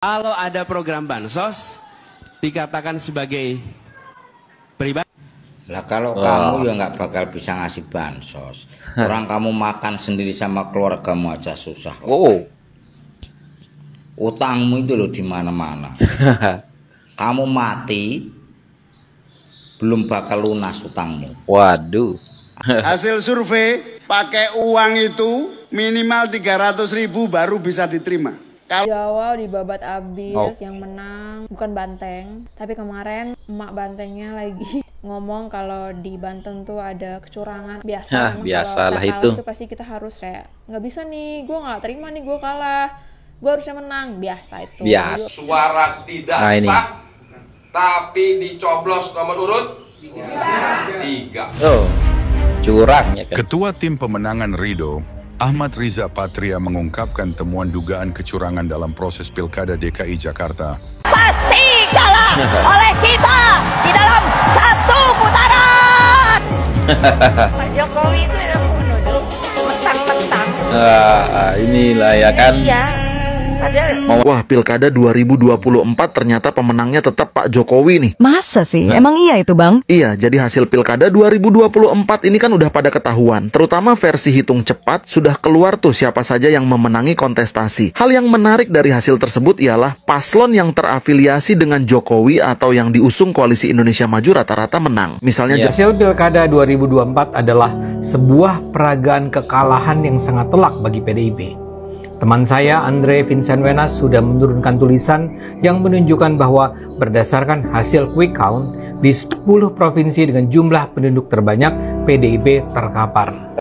Kalau ada program bansos dikatakan sebagai pribadi. Lah kalau kamu ya nggak bakal bisa ngasih bansos. Orang kamu makan sendiri sama keluargamu aja susah. Utangmu itu loh di mana-mana. Kamu mati belum bakal lunas utangmu. Waduh. Hasil survei pakai uang itu minimal 300.000 baru bisa diterima. Jawa dibabat abis, yang menang bukan Banteng, tapi kemarin emak Bantengnya lagi ngomong kalau di Banten tuh ada kecurangan. Biasalah itu. Itu Pasti kita harus kayak nggak bisa nih, gue nggak terima nih gue kalah, gue harusnya menang. Biasa itu. Biasa. Suara tidak sah, tapi dicoblos nomor urut 3. Oh, curang ya kan. Ketua Tim Pemenangan Ridho, Ahmad Riza Patria mengungkapkan temuan dugaan kecurangan dalam proses Pilkada DKI Jakarta. Pasti kalah oleh kita di dalam 1 putaran. Pak Jokowi itu udah bunuh, mentang-mentang. Inilah ya kan. Iya. Wah, Pilkada 2024 ternyata pemenangnya tetap Pak Jokowi nih. Masa sih? Emang iya itu, Bang? Iya, jadi hasil Pilkada 2024 ini kan udah pada ketahuan. Terutama versi hitung cepat sudah keluar tuh siapa saja yang memenangi kontestasi. Hal yang menarik dari hasil tersebut ialah paslon yang terafiliasi dengan Jokowi atau yang diusung Koalisi Indonesia Maju rata-rata menang. Misalnya hasil Pilkada 2024 adalah sebuah peragaan kekalahan yang sangat telak bagi PDIP. Teman saya, Andre Vincent Wenas, sudah menurunkan tulisan yang menunjukkan bahwa berdasarkan hasil quick count, di 10 provinsi dengan jumlah penduduk terbanyak, PDIP terkapar.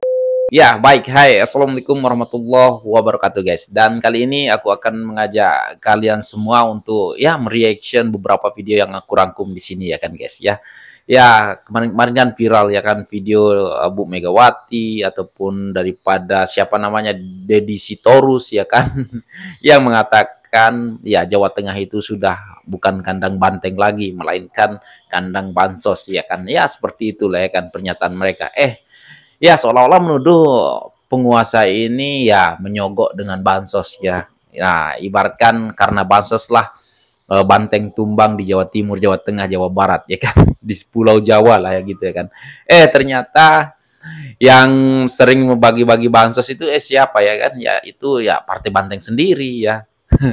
Ya, baik. Hai, Assalamualaikum warahmatullahi wabarakatuh, guys. Dan kali ini aku akan mengajak kalian semua untuk mereaction beberapa video yang aku rangkum di sini ya kan, guys ya. Ya, kemarin kan viral ya kan video Bu Megawati ataupun daripada siapa namanya Deddy Sitorus ya kan yang mengatakan ya Jawa Tengah itu sudah bukan kandang banteng lagi melainkan kandang bansos ya kan. Ya seperti itulah ya kan pernyataan mereka. Ya seolah-olah menuduh penguasa ini ya menyogok dengan bansos ya. Nah, ibaratkan karena bansos lah banteng tumbang di Jawa Timur, Jawa Tengah, Jawa Barat ya kan, di Pulau Jawa lah ya gitu ya kan. Ternyata yang sering membagi-bagi bansos itu siapa ya kan? Ya itu ya partai banteng sendiri ya.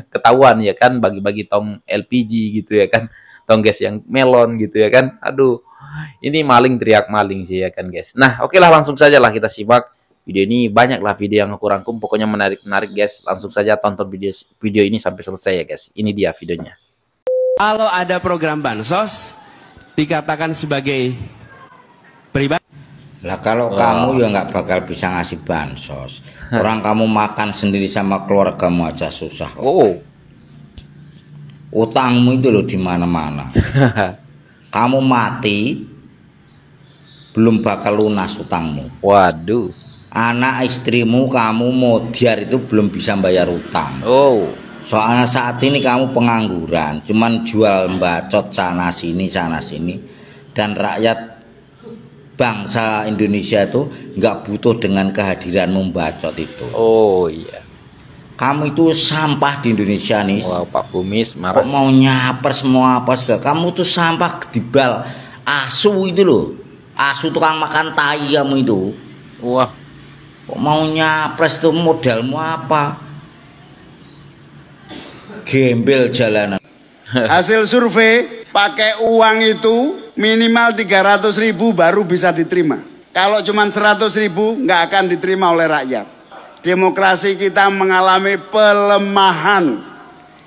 Ketahuan ya kan bagi-bagi tong LPG gitu ya kan. Tong gas yang melon gitu ya kan. Aduh, ini maling teriak maling sih ya kan guys. Nah, oke lah langsung saja lah kita simak. Video ini banyaklah video yang aku rangkum, pokoknya menarik-menarik guys. Langsung saja tonton video ini sampai selesai ya guys. Ini dia videonya. Kalau ada program bansos dikatakan sebagai pribadi. Lah kalau kamu ya nggak bakal bisa ngasih bansos. Orang kamu makan sendiri sama keluargamu aja susah. Utangmu itu loh di mana-mana. Kamu mati belum bakal lunas utangmu. Waduh. Anak istrimu kamu modiar itu belum bisa bayar utang. Soalnya saat ini kamu pengangguran, cuman jual bacot sana sini, dan rakyat bangsa Indonesia itu nggak butuh dengan kehadiranmu bacot itu. Oh iya. Kamu itu sampah di Indonesia nih. Wow, Pak Kumis marah. Kok mau nyaper semua apa segala? Kamu tuh sampah dibal asu itu loh. Asu tukang makan tai kamu itu. Wah. Kok mau nyapres tuh modalmu apa? Gembel jalanan. Hasil survei pakai uang itu minimal 300.000 baru bisa diterima. Kalau cuma 100.000 nggak akan diterima oleh rakyat. Demokrasi kita mengalami pelemahan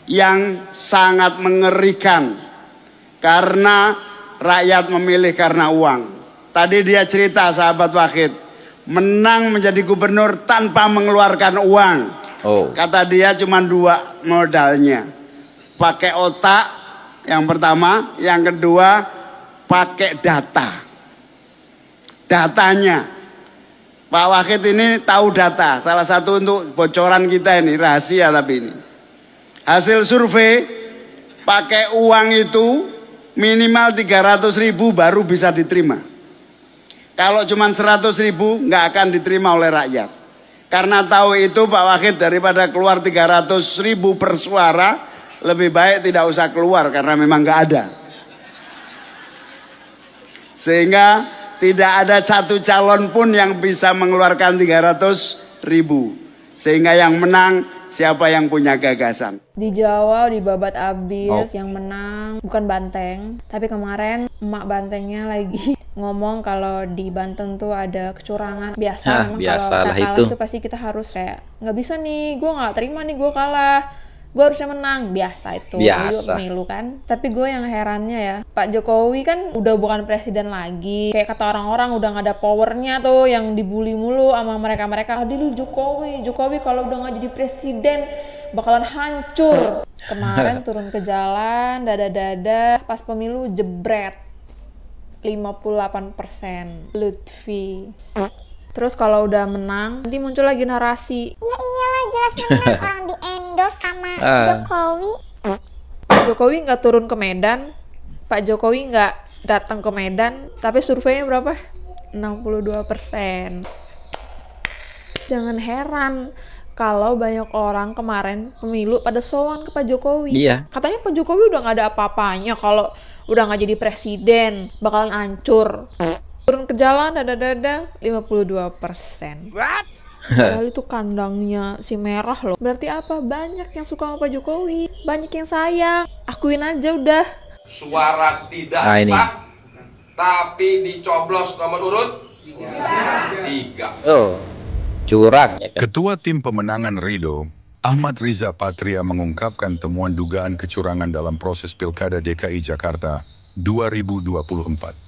yang sangat mengerikan karena rakyat memilih karena uang. Tadi dia cerita sahabat Wahid menang menjadi gubernur tanpa mengeluarkan uang. Kata dia cuma 2 modalnya. Pakai otak yang pertama, yang kedua pakai data. Datanya. Pak Wahid ini tahu data. Salah satu untuk bocoran kita ini, rahasia tapi ini. Hasil survei pakai uang itu minimal 300.000 baru bisa diterima. Kalau cuma 100.000 nggak akan diterima oleh rakyat. Karena tahu itu Pak Wahid daripada keluar 300.000 per suara, lebih baik tidak usah keluar karena memang nggak ada. Sehingga tidak ada satu calon pun yang bisa mengeluarkan 300.000. Sehingga yang menang siapa yang punya gagasan. Di Jawa dibabat abis, yang menang bukan Banteng. Tapi kemarin emak Bantengnya lagi ngomong kalau di Banten tuh ada kecurangan. Biasa memang kalau kita kalah itu pasti kita harus kayak nggak bisa nih, gue nggak terima nih gue kalah. Gue harusnya menang, biasa itu pemilu kan. Tapi gue yang herannya ya, Pak Jokowi kan udah bukan presiden lagi. Kayak kata orang-orang udah gak ada powernya tuh, yang dibully mulu sama mereka-mereka. Lu Jokowi kalau udah gak jadi presiden bakalan hancur. Kemarin turun ke jalan, dada-dada, pas pemilu jebret 58% Lutfi. Terus kalau udah menang, nanti muncul lagi narasi. Ya iyalah, jelas menang, orang di endorse sama Jokowi. Pak Jokowi nggak turun ke Medan, Pak Jokowi nggak datang ke Medan, tapi surveinya berapa? 62%. Jangan heran kalau banyak orang kemarin pemilu pada sowan ke Pak Jokowi. Iya. Katanya Pak Jokowi udah nggak ada apa-apanya kalau udah nggak jadi presiden, bakalan hancur. Turun ke jalan, dada-dada, 52%. Padahal itu kandangnya si Merah loh. Berarti apa? Banyak yang suka sama Pak Jokowi. Banyak yang sayang. Akuin aja udah. Suara tidak sah, tapi dicoblos nomor urut 3. Oh, curang ya kan? Ketua Tim Pemenangan Ridho, Ahmad Riza Patria mengungkapkan temuan dugaan kecurangan dalam proses Pilkada DKI Jakarta 2024.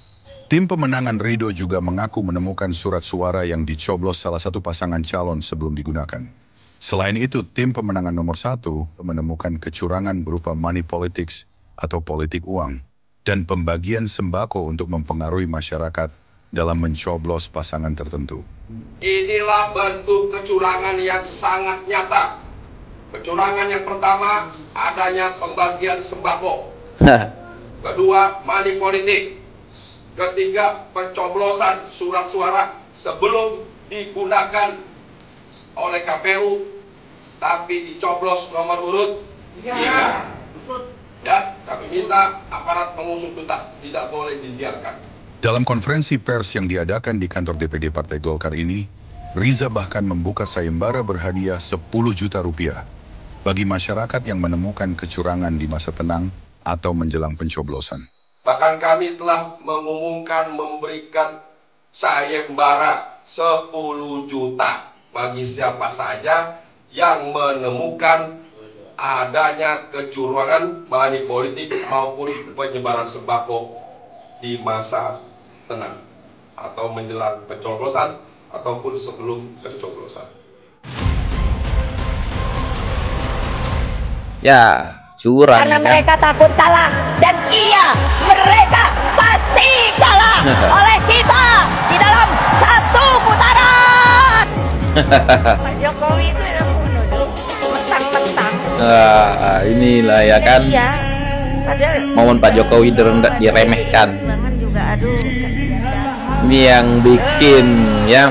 Tim Pemenangan Ridho juga mengaku menemukan surat suara yang dicoblos salah satu pasangan calon sebelum digunakan. Selain itu, Tim Pemenangan nomor 1 menemukan kecurangan berupa money politics atau politik uang dan pembagian sembako untuk mempengaruhi masyarakat dalam mencoblos pasangan tertentu. Inilah bentuk kecurangan yang sangat nyata. Kecurangan yang pertama, adanya pembagian sembako. Kedua, money politik. Ketiga, pencoblosan surat suara sebelum digunakan oleh KPU, tapi dicoblos nomor urut 3. Ya, kami minta aparat mengusut tuntas, tidak boleh dibiarkan. Dalam konferensi pers yang diadakan di kantor DPD Partai Golkar ini, Riza bahkan membuka sayembara berhadiah 10 juta rupiah bagi masyarakat yang menemukan kecurangan di masa tenang atau menjelang pencoblosan. Bahkan kami telah mengumumkan memberikan sayembara 10 juta bagi siapa saja yang menemukan adanya kecurangan money politik maupun penyebaran sembako di masa tenang atau menjelang pencoblosan ataupun sebelum pencoblosan. Ya, curang. Karena kan? mereka takut kalah, dan iya, mereka pasti kalah oleh kita di dalam 1 putaran. Pak Jokowi itu udah kuno, mentang-mentang. Inilah ya kan. Iya. Padahal momen Pak Jokowi diremehkan. Juga, aduh, ini yang bikin ya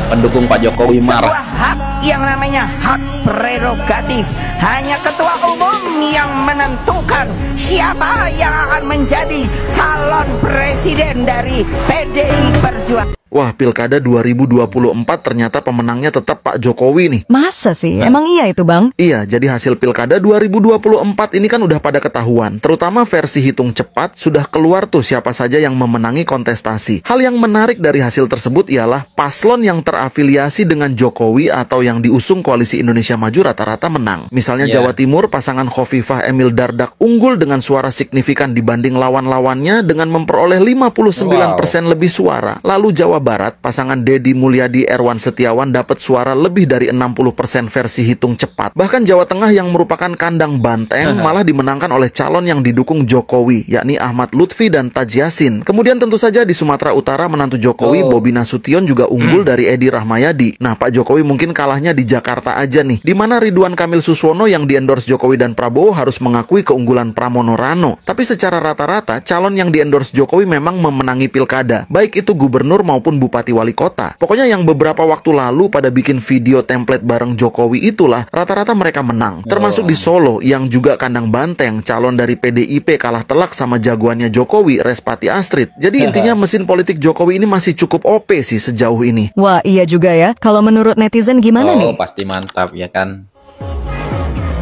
pendukung Pak Jokowi marah. Sebuah hak yang namanya hak prerogatif. Hanya ketua umum yang menentukan siapa yang akan menjadi calon presiden dari PDI Perjuangan. Wah, Pilkada 2024 ternyata pemenangnya tetap Pak Jokowi nih. Masa sih? Emang iya itu, Bang? Iya, jadi hasil Pilkada 2024 ini kan udah pada ketahuan. Terutama versi hitung cepat sudah keluar tuh siapa saja yang memenangi kontestasi. Hal yang menarik dari hasil tersebut ialah paslon yang terafiliasi dengan Jokowi atau yang diusung Koalisi Indonesia Maju rata-rata menang. Misalnya Jawa Timur, pasangan Khofifah Emil Dardak unggul dengan suara signifikan dibanding lawan-lawannya dengan memperoleh 59% lebih suara. Lalu Jawa Barat, pasangan Deddy Mulyadi Erwan Setiawan dapat suara lebih dari 60% versi hitung cepat. Bahkan Jawa Tengah yang merupakan kandang Banteng malah dimenangkan oleh calon yang didukung Jokowi, yakni Ahmad Lutfi dan Taj Yassin. Kemudian tentu saja di Sumatera Utara menantu Jokowi Bobi Nasution juga unggul dari Edi Rahmayadi. Nah, Pak Jokowi mungkin kalahnya di Jakarta aja nih, di mana Ridwan Kamil Suswono yang diendorse Jokowi dan Prabowo harus mengakui keunggulan Pramono Rano. Tapi secara rata rata-rata calon yang di-endorse Jokowi memang memenangi pilkada, baik itu gubernur maupun bupati wali kota. Pokoknya yang beberapa waktu lalu pada bikin video template bareng Jokowi itulah rata-rata mereka menang. Termasuk di Solo yang juga kandang banteng calon dari PDIP kalah telak sama jagoannya Jokowi, Respati Astrid. Jadi intinya mesin politik Jokowi ini masih cukup OP sih sejauh ini. Wah, iya juga ya. Kalau menurut netizen gimana nih? Pasti mantap ya kan.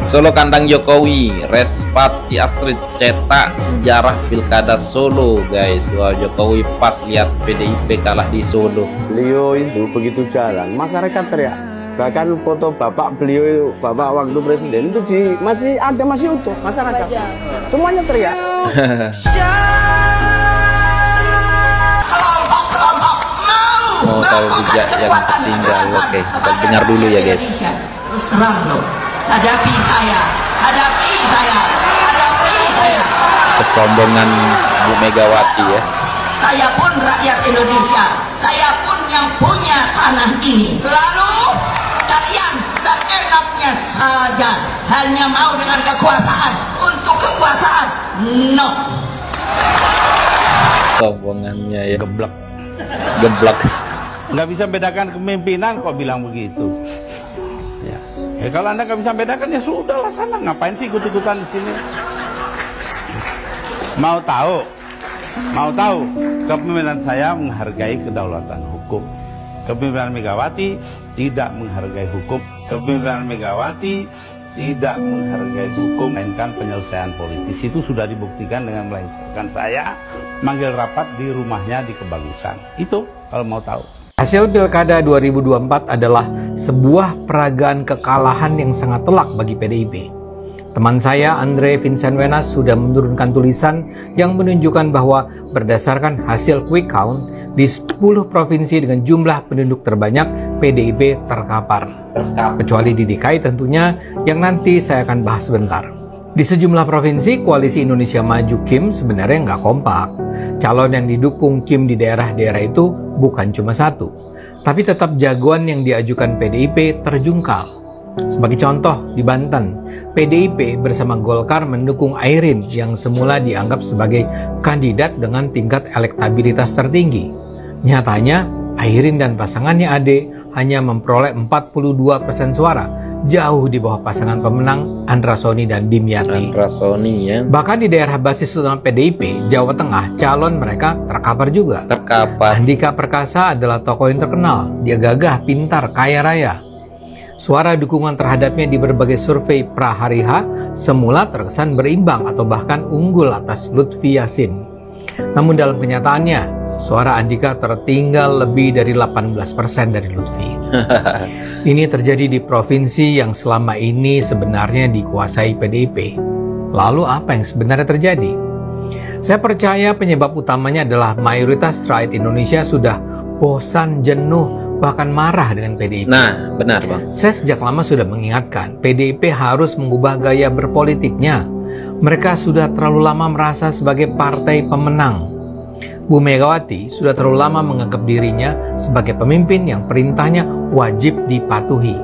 Solo kandang Jokowi, Respati Astrid cetak sejarah pilkada Solo, guys. Wah, Jokowi pas lihat PDIP kalah di Solo. Beliau itu begitu jalan, masyarakat teriak. Bahkan foto bapak beliau, bapak waktu presiden itu masih utuh masyarakat. Semuanya teriak. Mau tahu jejak yang tinggal, oke, kita dengar dulu ya guys. Terus terang loh, hadapi saya. Kesombongan Bu Megawati ya. Saya pun rakyat Indonesia, saya pun yang punya tanah ini. Lalu kalian seenaknya saja hanya mau dengan kekuasaan, untuk kekuasaan, no. Kesombongannya ya. Geblek. Nggak bisa bedakan kepemimpinan kok bilang begitu. Ya kalau Anda nggak bisa bedakan ya sudahlah sana, ngapain sih ikut-ikutan di sini? Mau tahu kepemimpinan saya menghargai kedaulatan hukum. Kepemimpinan Megawati tidak menghargai hukum. Kepemimpinan Megawati tidak menghargai hukum, melainkan penyelesaian politis. Itu sudah dibuktikan dengan melancarkan saya manggil rapat di rumahnya di Kebagusan. Itu kalau mau tahu. Hasil Pilkada 2024 adalah sebuah peragaan kekalahan yang sangat telak bagi PDIP. Teman saya, Andre Vincent-Wenas, sudah menurunkan tulisan yang menunjukkan bahwa berdasarkan hasil quick count, di 10 provinsi dengan jumlah penduduk terbanyak, PDIP terkapar. Kecuali di DKI tentunya, yang nanti saya akan bahas sebentar. Di sejumlah provinsi, Koalisi Indonesia Maju Kim sebenarnya nggak kompak. Calon yang didukung Kim di daerah-daerah itu bukan cuma satu, tapi tetap jagoan yang diajukan PDIP terjungkal. Sebagai contoh, di Banten, PDIP bersama Golkar mendukung Airin yang semula dianggap sebagai kandidat dengan tingkat elektabilitas tertinggi. Nyatanya, Airin dan pasangannya Ade hanya memperoleh 42% suara, jauh di bawah pasangan pemenang Andra Soni dan Dimyati. Ya. Bahkan di daerah basis utama PDIP, Jawa Tengah, calon mereka terkapar juga. Andika Perkasa adalah tokoh yang terkenal. Dia gagah, pintar, kaya raya. Suara dukungan terhadapnya di berbagai survei pra-hari-H semula terkesan berimbang atau bahkan unggul atas Lutfi Yassin. Namun dalam kenyataannya, suara Andika tertinggal lebih dari 18% dari Lutfi. Ini terjadi di provinsi yang selama ini sebenarnya dikuasai PDIP. Lalu apa yang sebenarnya terjadi? Saya percaya penyebab utamanya adalah mayoritas rakyat Indonesia sudah bosan, jenuh, bahkan marah dengan PDIP. Nah, benar Bang. Saya sejak lama sudah mengingatkan, PDIP harus mengubah gaya berpolitiknya. Mereka sudah terlalu lama merasa sebagai partai pemenang. Bu Megawati sudah terlalu lama menganggap dirinya sebagai pemimpin yang perintahnya wajib dipatuhi.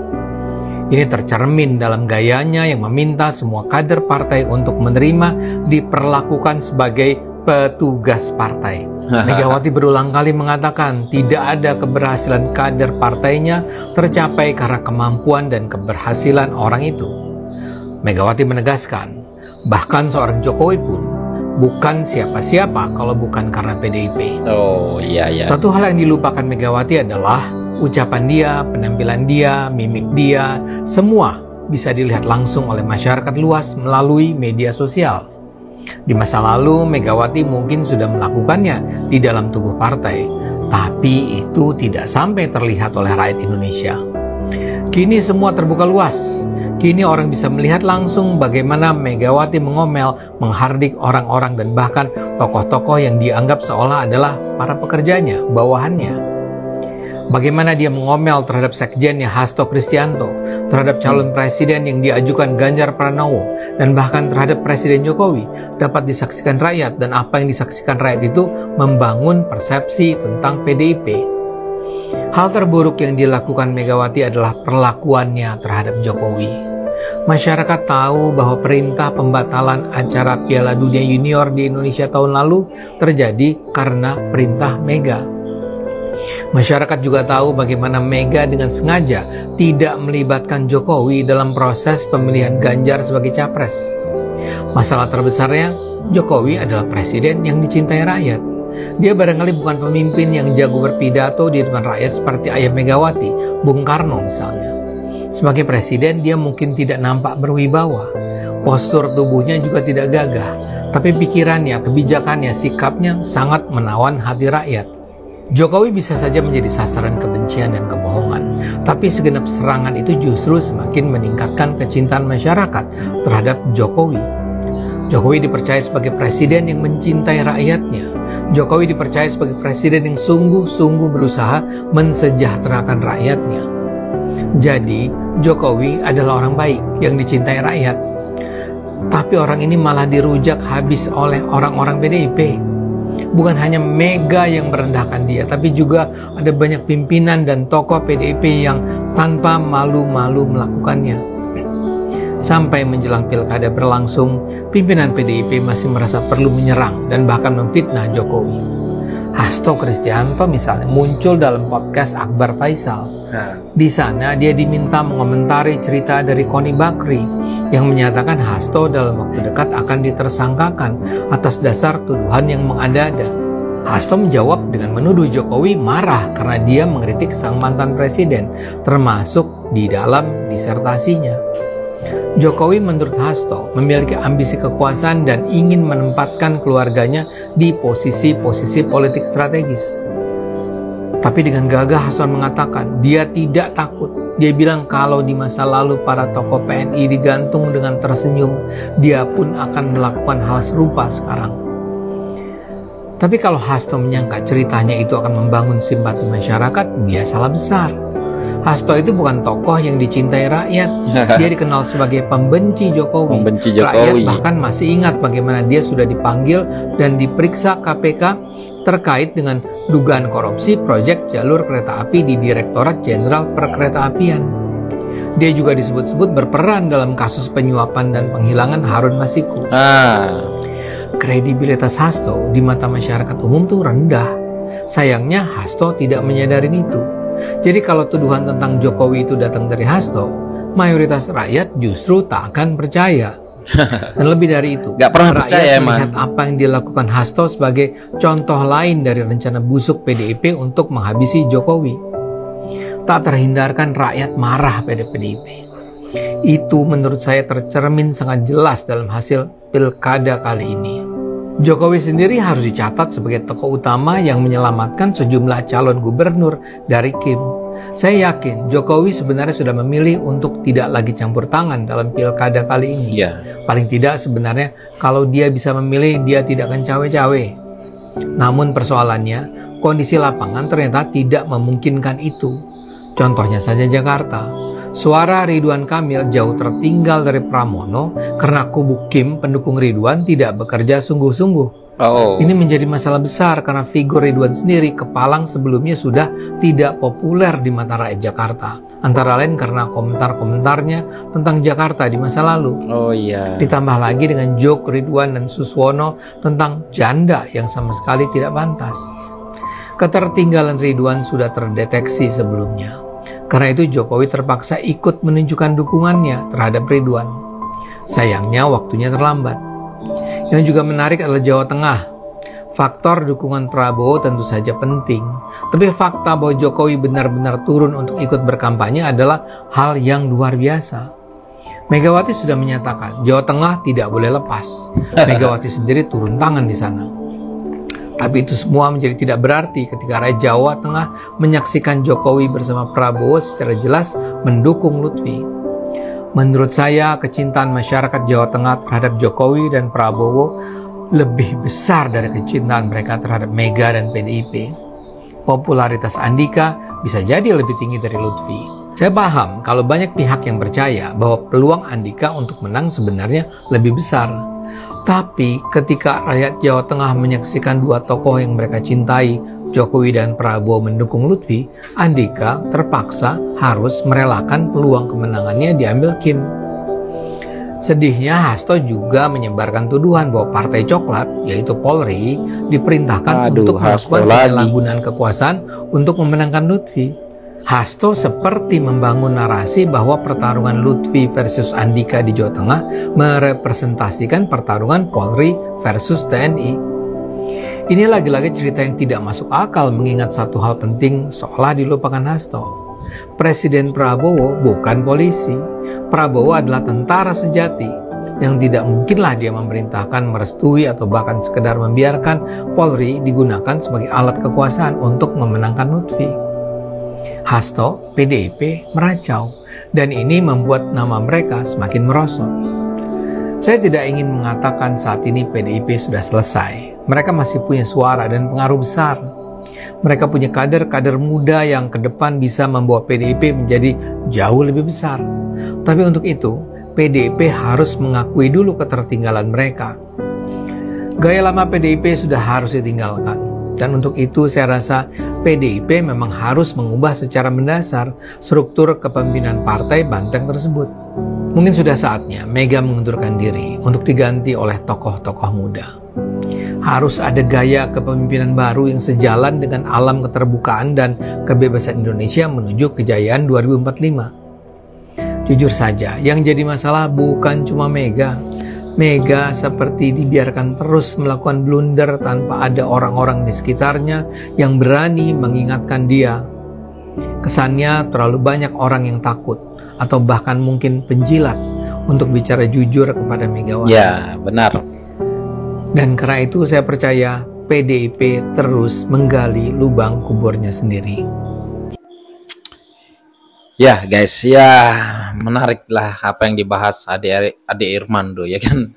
Ini tercermin dalam gayanya yang meminta semua kader partai untuk menerima diperlakukan sebagai petugas partai. Megawati berulang kali mengatakan tidak ada keberhasilan kader partainya tercapai karena kemampuan dan keberhasilan orang itu. Megawati menegaskan, bahkan seorang Jokowi pun bukan siapa-siapa kalau bukan karena PDIP. Oh iya. Satu hal yang dilupakan Megawati adalah ucapan dia, penampilan dia, mimik dia, semua bisa dilihat langsung oleh masyarakat luas melalui media sosial. Di masa lalu, Megawati mungkin sudah melakukannya di dalam tubuh partai, tapi itu tidak sampai terlihat oleh rakyat Indonesia. Kini semua terbuka luas. Kini orang bisa melihat langsung bagaimana Megawati mengomel, menghardik orang-orang dan bahkan tokoh-tokoh yang dianggap seolah adalah para pekerjanya, bawahannya. Bagaimana dia mengomel terhadap sekjennya Hasto Kristianto, terhadap calon presiden yang diajukan Ganjar Pranowo, dan bahkan terhadap Presiden Jokowi dapat disaksikan rakyat, dan apa yang disaksikan rakyat itu membangun persepsi tentang PDIP. Hal terburuk yang dilakukan Megawati adalah perlakuannya terhadap Jokowi. Masyarakat tahu bahwa perintah pembatalan acara Piala Dunia Junior di Indonesia tahun lalu terjadi karena perintah Mega. Masyarakat juga tahu bagaimana Mega dengan sengaja tidak melibatkan Jokowi dalam proses pemilihan Ganjar sebagai capres. Masalah terbesarnya, Jokowi adalah presiden yang dicintai rakyat. Dia barangkali bukan pemimpin yang jago berpidato di depan rakyat seperti ayah Megawati, Bung Karno misalnya. Sebagai presiden, dia mungkin tidak nampak berwibawa. Postur tubuhnya juga tidak gagah, tapi pikirannya, kebijakannya, sikapnya sangat menawan hati rakyat. Jokowi bisa saja menjadi sasaran kebencian dan kebohongan, tapi segenap serangan itu justru semakin meningkatkan kecintaan masyarakat terhadap Jokowi. Jokowi dipercaya sebagai presiden yang mencintai rakyatnya. Jokowi dipercaya sebagai presiden yang sungguh-sungguh berusaha mensejahterakan rakyatnya. Jadi, Jokowi adalah orang baik yang dicintai rakyat. Tapi orang ini malah dirujak habis oleh orang-orang PDIP. Bukan hanya Mega yang merendahkan dia, tapi juga ada banyak pimpinan dan tokoh PDIP yang tanpa malu-malu melakukannya. Sampai menjelang pilkada berlangsung, pimpinan PDIP masih merasa perlu menyerang dan bahkan memfitnah Jokowi. Hasto Kristianto misalnya muncul dalam podcast Akbar Faisal. Di sana dia diminta mengomentari cerita dari Koni Bakri yang menyatakan Hasto dalam waktu dekat akan ditersangkakan atas dasar tuduhan yang mengada-ada. Hasto menjawab dengan menuduh Jokowi marah karena dia mengkritik sang mantan presiden, termasuk di dalam disertasinya. Jokowi menurut Hasto memiliki ambisi kekuasaan dan ingin menempatkan keluarganya di posisi-posisi politik strategis. Tapi dengan gagah Hasto mengatakan dia tidak takut. Dia bilang kalau di masa lalu para tokoh PNI digantung dengan tersenyum, dia pun akan melakukan hal serupa sekarang. Tapi kalau Hasto menyangka ceritanya itu akan membangun simpati masyarakat, dia salah besar. Hasto itu bukan tokoh yang dicintai rakyat. Dia dikenal sebagai pembenci Jokowi. Rakyat bahkan masih ingat bagaimana dia sudah dipanggil dan diperiksa KPK terkait dengan dugaan korupsi proyek jalur kereta api di Direktorat Jenderal Perkeretaapian. Dia juga disebut-sebut berperan dalam kasus penyuapan dan penghilangan Harun Masiku. Kredibilitas Hasto di mata masyarakat umum tuh rendah. Sayangnya Hasto tidak menyadari itu. Jadi kalau tuduhan tentang Jokowi itu datang dari Hasto, mayoritas rakyat justru tak akan percaya. Dan lebih dari itu, rakyat melihat apa yang dilakukan Hasto sebagai contoh lain dari rencana busuk PDIP untuk menghabisi Jokowi. Tak terhindarkan rakyat marah pada PDIP. Itu menurut saya tercermin sangat jelas dalam hasil pilkada kali ini. Jokowi sendiri harus dicatat sebagai tokoh utama yang menyelamatkan sejumlah calon gubernur dari Kim. Saya yakin Jokowi sebenarnya sudah memilih untuk tidak lagi campur tangan dalam pilkada kali ini. Paling tidak sebenarnya kalau dia bisa memilih, dia tidak akan cawe-cawe. Namun persoalannya, kondisi lapangan ternyata tidak memungkinkan itu. Contohnya saja Jakarta. Suara Ridwan Kamil jauh tertinggal dari Pramono karena kubu Kim pendukung Ridwan tidak bekerja sungguh-sungguh. Ini menjadi masalah besar karena figur Ridwan sendiri kepalang sebelumnya sudah tidak populer di mata rakyat Jakarta. Antara lain karena komentar-komentarnya tentang Jakarta di masa lalu. Ditambah lagi dengan joke Ridwan dan Suswono tentang janda yang sama sekali tidak pantas. Ketertinggalan Ridwan sudah terdeteksi sebelumnya. Karena itu Jokowi terpaksa ikut menunjukkan dukungannya terhadap Ridwan. Sayangnya waktunya terlambat. Yang juga menarik adalah Jawa Tengah. Faktor dukungan Prabowo tentu saja penting. Tapi fakta bahwa Jokowi benar-benar turun untuk ikut berkampanye adalah hal yang luar biasa. Megawati sudah menyatakan Jawa Tengah tidak boleh lepas. Megawati sendiri turun tangan di sana. Tapi itu semua menjadi tidak berarti ketika rakyat Jawa Tengah menyaksikan Jokowi bersama Prabowo secara jelas mendukung Lutfi. Menurut saya, kecintaan masyarakat Jawa Tengah terhadap Jokowi dan Prabowo lebih besar dari kecintaan mereka terhadap Mega dan PDIP. Popularitas Andika bisa jadi lebih tinggi dari Lutfi. Saya paham kalau banyak pihak yang percaya bahwa peluang Andika untuk menang sebenarnya lebih besar. Tapi ketika rakyat Jawa Tengah menyaksikan dua tokoh yang mereka cintai, Jokowi dan Prabowo mendukung Lutfi, Andika terpaksa harus merelakan peluang kemenangannya diambil Kim. Sedihnya Hasto juga menyebarkan tuduhan bahwa Partai Coklat, yaitu Polri, diperintahkan untuk melakukan penyalahgunaan kekuasaan untuk memenangkan Lutfi. Hasto seperti membangun narasi bahwa pertarungan Lutfi versus Andika di Jawa Tengah merepresentasikan pertarungan Polri versus TNI. Ini lagi-lagi cerita yang tidak masuk akal mengingat satu hal penting seolah dilupakan Hasto. Presiden Prabowo bukan polisi. Prabowo adalah tentara sejati yang tidak mungkinlah dia memerintahkan, merestui, atau bahkan sekedar membiarkan Polri digunakan sebagai alat kekuasaan untuk memenangkan Lutfi. Hasto, PDIP meracau, dan ini membuat nama mereka semakin merosot. Saya tidak ingin mengatakan saat ini PDIP sudah selesai. Mereka masih punya suara dan pengaruh besar. Mereka punya kader-kader muda yang ke depan bisa membawa PDIP menjadi jauh lebih besar. Tapi untuk itu, PDIP harus mengakui dulu ketertinggalan mereka. Gaya lama PDIP sudah harus ditinggalkan. Dan untuk itu saya rasa PDIP memang harus mengubah secara mendasar struktur kepemimpinan partai Banteng tersebut. Mungkin sudah saatnya Mega mengundurkan diri untuk diganti oleh tokoh-tokoh muda. Harus ada gaya kepemimpinan baru yang sejalan dengan alam keterbukaan dan kebebasan Indonesia menuju kejayaan 2045. Jujur saja, yang jadi masalah bukan cuma Mega. Mega seperti dibiarkan terus melakukan blunder tanpa ada orang-orang di sekitarnya yang berani mengingatkan dia. Kesannya terlalu banyak orang yang takut atau bahkan mungkin penjilat untuk bicara jujur kepada Megawati. Ya, benar. Dan karena itu saya percaya PDIP terus menggali lubang kuburnya sendiri. Ya guys, ya menariklah apa yang dibahas Ade Irmando ya kan.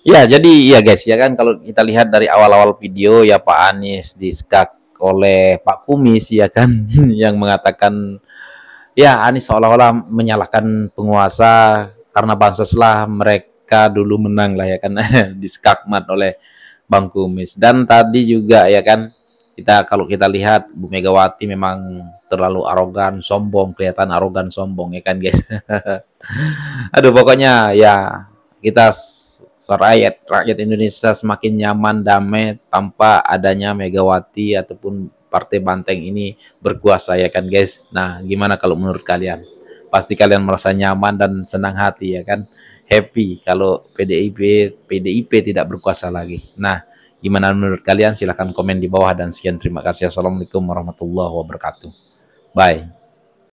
Ya jadi ya guys ya kan, kalau kita lihat dari awal-awal video ya Pak Anies diskak oleh Pak Kumis ya kan yang mengatakan ya Anies seolah-olah menyalahkan penguasa karena bansos lah mereka dulu menang lah ya kan. Diskakmat oleh Bang Kumis. Dan tadi juga ya kan, kalau kita lihat Bu Megawati memang terlalu arogan, sombong, kelihatan arogan, sombong ya kan guys. Aduh pokoknya ya kita rakyat Indonesia semakin nyaman, damai tanpa adanya Megawati ataupun Partai Banteng ini berkuasa ya kan guys. Nah gimana kalau menurut kalian? Pasti kalian merasa nyaman dan senang hati ya kan, happy kalau PDIP tidak berkuasa lagi. Nah gimana menurut kalian? Silahkan komen di bawah dan sekian, terima kasih. Assalamualaikum warahmatullahi wabarakatuh. Bye.